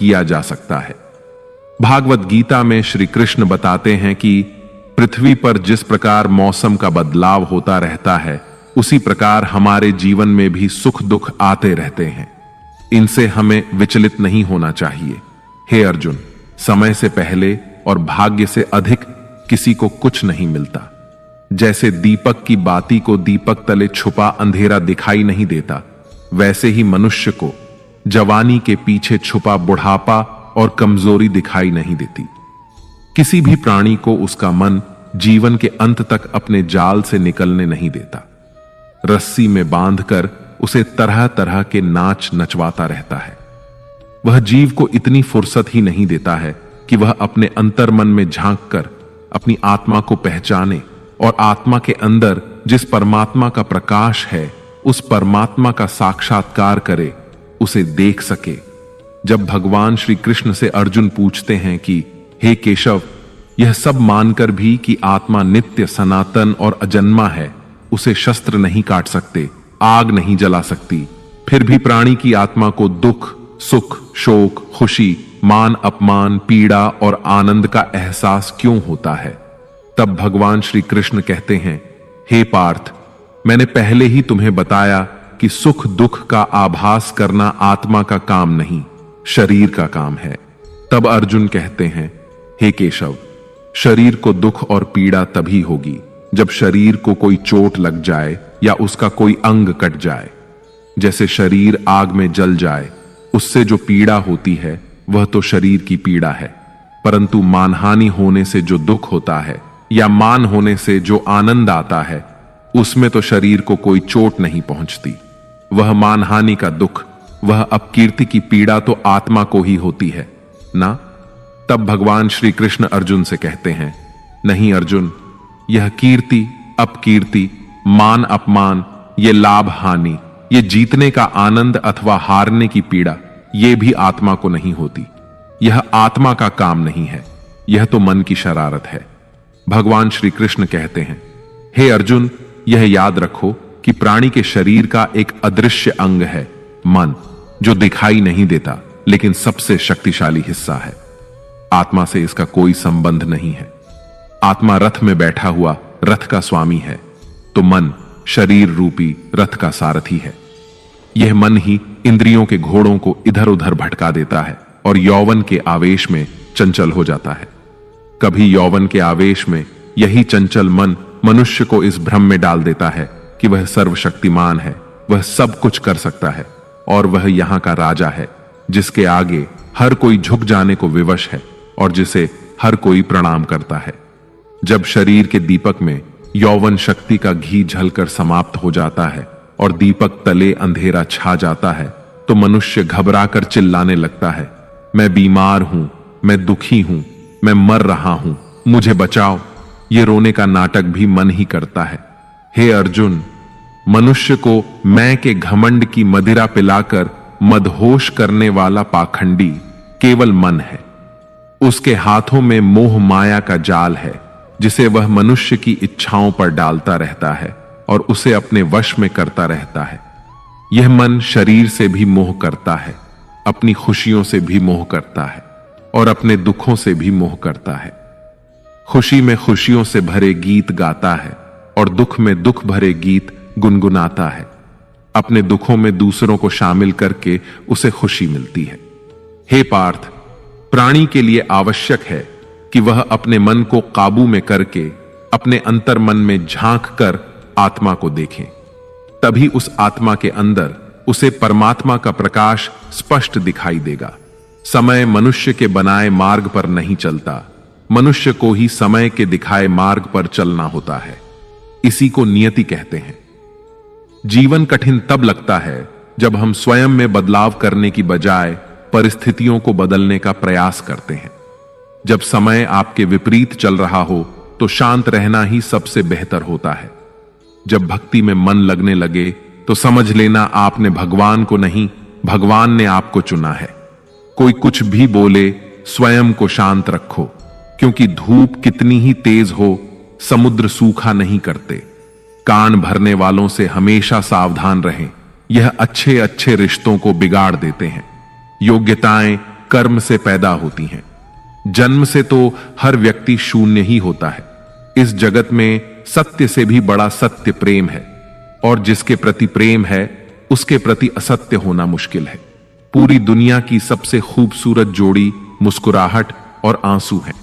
किया जा सकता है। भागवत गीता में श्री कृष्ण बताते हैं कि पृथ्वी पर जिस प्रकार मौसम का बदलाव होता रहता है, उसी प्रकार हमारे जीवन में भी सुख दुख आते रहते हैं। इनसे हमें विचलित नहीं होना चाहिए। हे अर्जुन, समय से पहले और भाग्य से अधिक किसी को कुछ नहीं मिलता। जैसे दीपक की बाती को दीपक तले छुपा अंधेरा दिखाई नहीं देता, वैसे ही मनुष्य को जवानी के पीछे छुपा बुढ़ापा और कमजोरी दिखाई नहीं देती। किसी भी प्राणी को उसका मन जीवन के अंत तक अपने जाल से निकलने नहीं देता। रस्सी में बांधकर उसे तरह तरह के नाच नचवाता रहता है। वह जीव को इतनी फुर्सत ही नहीं देता है कि वह अपने अंतर्मन में झांक कर अपनी आत्मा को पहचाने और आत्मा के अंदर जिस परमात्मा का प्रकाश है, उस परमात्मा का साक्षात्कार करे, उसे देख सके। जब भगवान श्री कृष्ण से अर्जुन पूछते हैं कि हे केशव, यह सब मानकर भी कि आत्मा नित्य सनातन और अजन्मा है, उसे शस्त्र नहीं काट सकते, आग नहीं जला सकती, फिर भी प्राणी की आत्मा को दुख, सुख, शोक, खुशी, मान अपमान, पीड़ा और आनंद का एहसास क्यों होता है? तब भगवान श्री कृष्ण कहते हैं, हे पार्थ, मैंने पहले ही तुम्हें बताया कि सुख दुख का आभास करना आत्मा का काम नहीं, शरीर का काम है। तब अर्जुन कहते हैं, हे केशव, शरीर को दुख और पीड़ा तभी होगी जब शरीर को कोई चोट लग जाए या उसका कोई अंग कट जाए। जैसे शरीर आग में जल जाए, उससे जो पीड़ा होती है वह तो शरीर की पीड़ा है, परंतु मानहानि होने से जो दुख होता है या मान होने से जो आनंद आता है, उसमें तो शरीर को कोई चोट नहीं पहुंचती। वह मानहानि का दुख, वह अपकीर्ति की पीड़ा तो आत्मा को ही होती है ना। तब भगवान श्री कृष्ण अर्जुन से कहते हैं, नहीं अर्जुन, यह कीर्ति अपकीर्ति, मान अपमान, ये लाभ हानि, ये जीतने का आनंद अथवा हारने की पीड़ा, ये भी आत्मा को नहीं होती। यह आत्मा का काम नहीं है, यह तो मन की शरारत है। भगवान श्री कृष्ण कहते हैं, हे अर्जुन, यह याद रखो कि प्राणी के शरीर का एक अदृश्य अंग है मन, जो दिखाई नहीं देता लेकिन सबसे शक्तिशाली हिस्सा है। आत्मा से इसका कोई संबंध नहीं है। आत्मा रथ में बैठा हुआ रथ का स्वामी है, तो मन शरीर रूपी रथ का सारथी है। यह मन ही इंद्रियों के घोड़ों को इधर उधर भटका देता है और यौवन के आवेश में चंचल हो जाता है। कभी यौवन के आवेश में यही चंचल मन मनुष्य को इस भ्रम में डाल देता है कि वह सर्वशक्तिमान है, वह सब कुछ कर सकता है और वह यहां का राजा है, जिसके आगे हर कोई झुक जाने को विवश है और जिसे हर कोई प्रणाम करता है। जब शरीर के दीपक में यौवन शक्ति का घी झलकर समाप्त हो जाता है और दीपक तले अंधेरा छा जाता है, तो मनुष्य घबराकर चिल्लाने लगता है, मैं बीमार हूं, मैं दुखी हूं, मैं मर रहा हूं, मुझे बचाओ। ये रोने का नाटक भी मन ही करता है। हे अर्जुन, मनुष्य को मैं के घमंड की मदिरा पिलाकर मदहोश करने वाला पाखंडी केवल मन है। उसके हाथों में मोह माया का जाल है, जिसे वह मनुष्य की इच्छाओं पर डालता रहता है और उसे अपने वश में करता रहता है। यह मन शरीर से भी मोह करता है, अपनी खुशियों से भी मोह करता है और अपने दुखों से भी मोह करता है। खुशी में खुशियों से भरे गीत गाता है और दुख में दुख भरे गीत गुनगुनाता है। अपने दुखों में दूसरों को शामिल करके उसे खुशी मिलती है। हे पार्थ, प्राणी के लिए आवश्यक है कि वह अपने मन को काबू में करके अपने अंतर्मन में झांक कर आत्मा को देखें। तभी उस आत्मा के अंदर उसे परमात्मा का प्रकाश स्पष्ट दिखाई देगा। समय मनुष्य के बनाए मार्ग पर नहीं चलता, मनुष्य को ही समय के दिखाए मार्ग पर चलना होता है। इसी को नियति कहते हैं। जीवन कठिन तब लगता है जब हम स्वयं में बदलाव करने की बजाय परिस्थितियों को बदलने का प्रयास करते हैं। जब समय आपके विपरीत चल रहा हो तो शांत रहना ही सबसे बेहतर होता है। जब भक्ति में मन लगने लगे तो समझ लेना आपने भगवान को नहीं, भगवान ने आपको चुना है। कोई कुछ भी बोले, स्वयं को शांत रखो, क्योंकि धूप कितनी ही तेज हो, समुद्र सूखा नहीं करते। कान भरने वालों से हमेशा सावधान रहें, यह अच्छे अच्छे रिश्तों को बिगाड़ देते हैं। योग्यताएं कर्म से पैदा होती हैं। जन्म से तो हर व्यक्ति शून्य ही होता है। इस जगत में सत्य से भी बड़ा सत्य प्रेम है, और जिसके प्रति प्रेम है उसके प्रति असत्य होना मुश्किल है। पूरी दुनिया की सबसे खूबसूरत जोड़ी मुस्कुराहट और आंसू है।